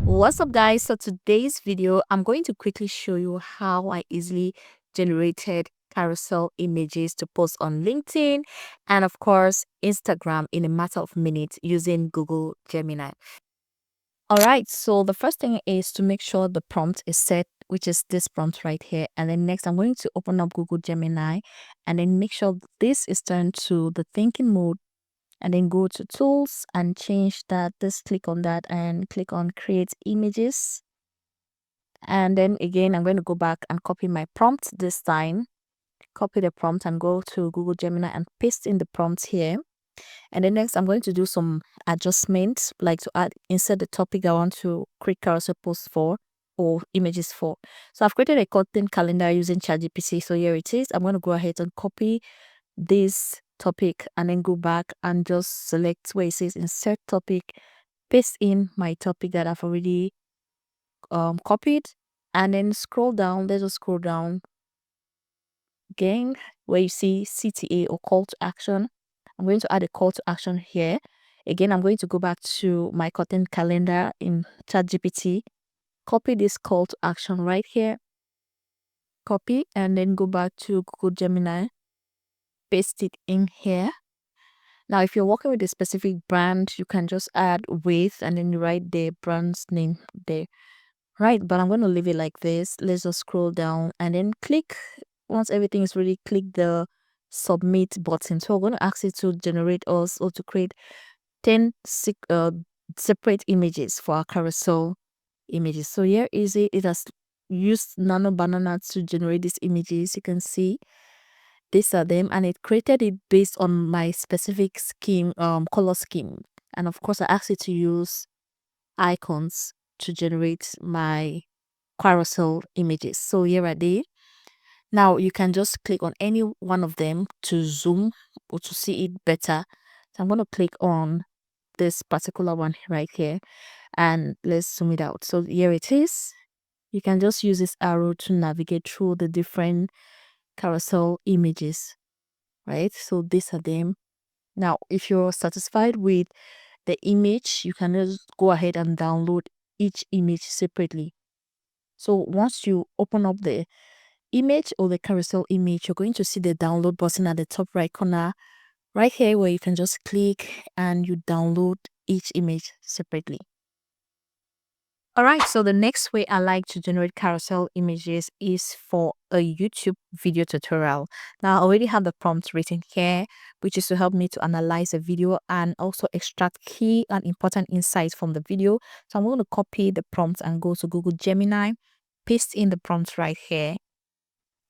What's up, guys? So today's video I'm going to quickly show you how I easily generated carousel images to post on LinkedIn and of course Instagram in a matter of minutes using Google Gemini. All right, so the first thing is to make sure the prompt is set, which is this prompt right here. And then next I'm going to open up Google Gemini and then make sure this is turned to the thinking mode, and then go to tools and change that. Just click on that and click on create images. And then again, I'm going to go back and copy my prompt this time. Copy the prompt and go to Google Gemini and paste in the prompt here. And then next, I'm going to do some adjustments, like to add, insert the topic I want to create carousel posts for or images for. So I've created a content calendar using ChatGPT. So here it is. I'm going to go ahead and copy this topic and then go back and just select where it says insert topic, paste in my topic that I've already copied, and then scroll down. Let's just scroll down again where you see CTA or call to action. I'm going to add a call to action here. Again, I'm going to go back to my content calendar in ChatGPT, copy this call to action right here, copy, and then go back to Google Gemini, paste it in here. Now, if you're working with a specific brand, you can just add with and then you write the brand's name there. Right, but I'm going to leave it like this. Let's just scroll down and then click. Once everything is ready, click the submit button. So we're going to ask it to generate us or to create 10 separate images for our carousel images. So here is it. It has used Nano Banana to generate these images. You can see these are them, and it created it based on my specific scheme, color scheme. And of course, I asked it to use icons to generate my carousel images. So here are they. Now you can just click on any one of them to zoom or to see it better. So I'm going to click on this particular one right here and let's zoom it out. So here it is. You can just use this arrow to navigate through the different carousel images, right? So these are them. Now, if you're satisfied with the image, you can just go ahead and download each image separately. So once you open up the image or the carousel image, you're going to see the download button at the top right corner right here, where you can just click and you download each image separately. All right, so the next way I like to generate carousel images is for a YouTube video tutorial. Now I already have the prompt written here, which is to help me to analyze a video and also extract key and important insights from the video. So I'm going to copy the prompt and go to Google Gemini, paste in the prompt right here,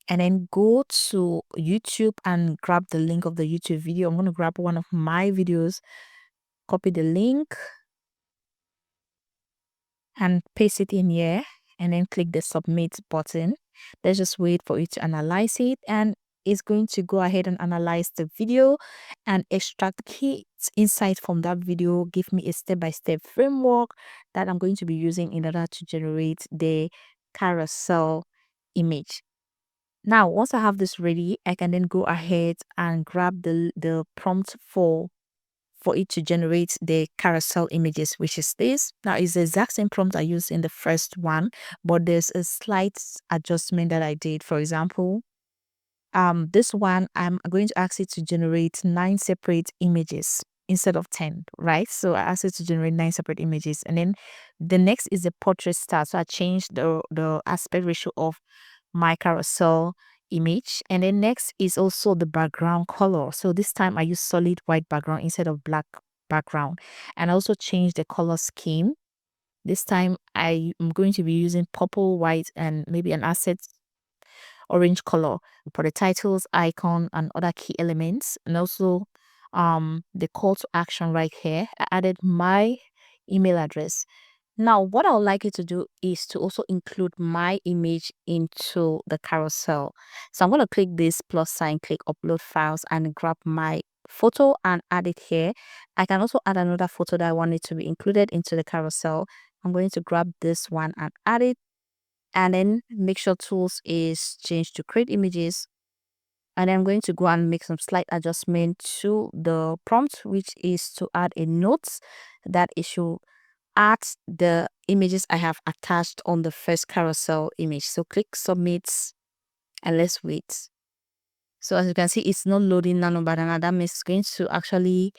and then go to YouTube and grab the link of the YouTube video. I'm going to grab one of my videos, copy the link and paste it in here, and then click the submit button. Let's just wait for it to analyze it, and it's going to go ahead and analyze the video and extract key insights from that video, give me a step-by-step framework that I'm going to be using in order to generate the carousel image. Now, once I have this ready, I can then go ahead and grab the prompt for it to generate the carousel images, which is this. Now, it's the exact same prompt I used in the first one, but there's a slight adjustment that I did. For example, this one, I'm going to ask it to generate 9 separate images instead of 10, right? So I asked it to generate 9 separate images. And then the next is the portrait style. So I changed the aspect ratio of my carousel image. And then next is also the background color. So this time I use solid white background instead of black background. And I also changed the color scheme. This time I am going to be using purple, white, and maybe an asset orange color for the titles, icon, and other key elements. And also the call to action right here, I added my email address. Now, what I would like you to do is to also include my image into the carousel. So I'm going to click this plus sign, click upload files, and grab my photo and add it here. I can also add another photo that I want it to be included into the carousel. I'm going to grab this one and add it, and then make sure tools is changed to create images. And I'm going to go and make some slight adjustment to the prompt, which is to add a note that it should add the images I have attached on the first carousel image. So click submit and let's wait. So as you can see, it's not loading Nano Banana. That means it's going to actually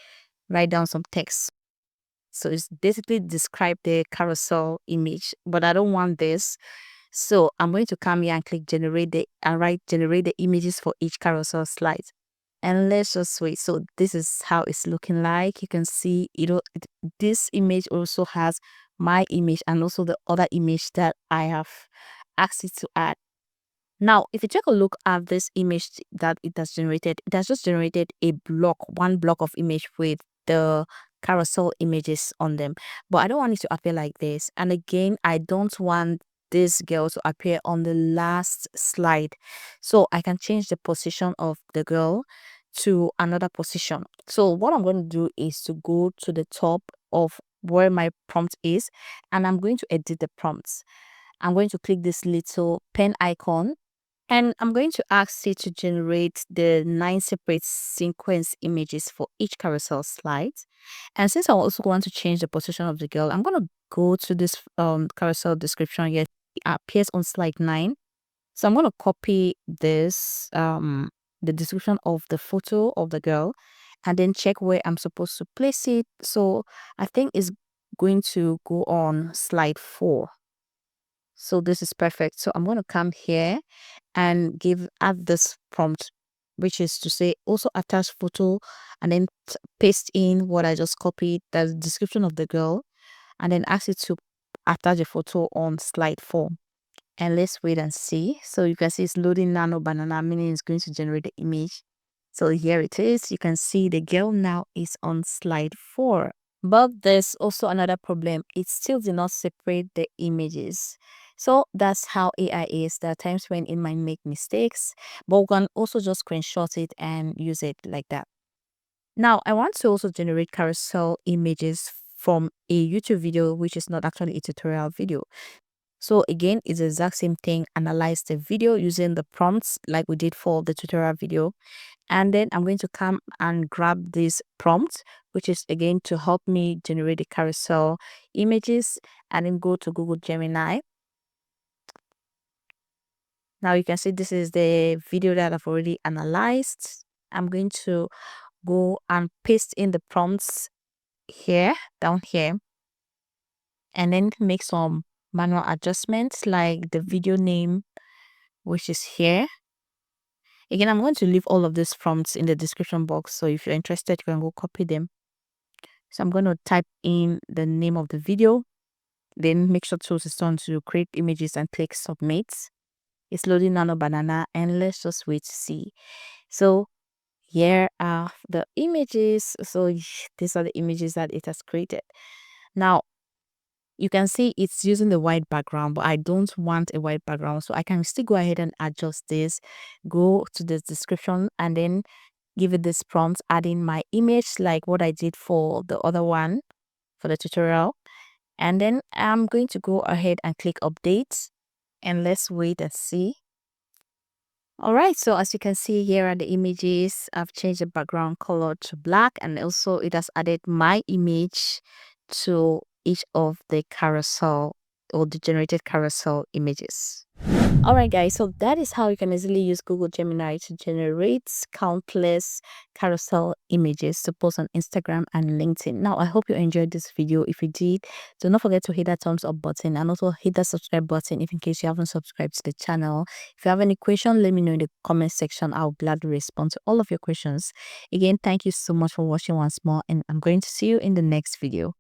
write down some text. So it's basically describe the carousel image, but I don't want this. So I'm going to come here and click generate generate the images for each carousel slide. And let's just wait. So this is how it's looking like. You can see this image also has my image and also the other image that I have asked it to add. Now, if you take a look at this image that it has generated, it has just generated one block of image with the carousel images on them. But I don't want it to appear like this. And again, I don't want this girl to appear on the last slide. So I can change the position of the girl to another position. So what I'm going to do is to go to the top of where my prompt is, and I'm going to edit the prompts. I'm going to click this little pen icon, and I'm going to ask it to generate the 9 separate sequence images for each carousel slide. And since I also want to change the position of the girl, I'm going to go to this carousel description here. It appears on slide 9. So I'm going to copy this, the description of the photo of the girl, and then check where I'm supposed to place it. So I think it's going to go on slide 4. So this is perfect. So I'm going to come here and add this prompt, which is to say also attach photo, and then paste in what I just copied, the description of the girl, and then ask it to attach a photo on slide 4. And let's wait and see. So you can see it's loading Nano Banana, meaning it's going to generate the image. So here it is. You can see the girl now is on slide 4. But there's also another problem. It still did not separate the images. So that's how AI is. There are times when it might make mistakes, but we can also just screenshot it and use it like that. Now, I want to also generate carousel images from a YouTube video, which is not actually a tutorial video. So again, it's the exact same thing. Analyze the video using the prompts like we did for the tutorial video. And then I'm going to come and grab this prompt, which is again to help me generate the carousel images, and then go to Google Gemini. Now you can see this is the video that I've already analyzed. I'm going to go and paste in the prompts here, down here, and then make some manual adjustments like the video name, which is here. Again, I'm going to leave all of these prompts in the description box, so if you're interested, you can go copy them. So I'm going to type in the name of the video, then make sure Tools is on to create images and click submit. It's loading Nano Banana, and let's just wait to see. So here are the images. So these are the images that it has created. Now you can see it's using the white background, but I don't want a white background, so I can still go ahead and adjust this. Go to the description and then give it this prompt, adding my image like what I did for the other one for the tutorial. And then I'm going to go ahead and click update, and let's wait and see. All right, so as you can see, here are the images. I've changed the background color to black, and also it has added my image to each of the carousel or the generated carousel images. All right, guys, so that is how you can easily use Google Gemini to generate countless carousel images to post on Instagram and LinkedIn. Now, I hope you enjoyed this video. If you did, do not forget to hit that thumbs up button and also hit that subscribe button if in case you haven't subscribed to the channel. If you have any question, let me know in the comment section. I'll gladly respond to all of your questions. Again, thank you so much for watching once more, and I'm going to see you in the next video.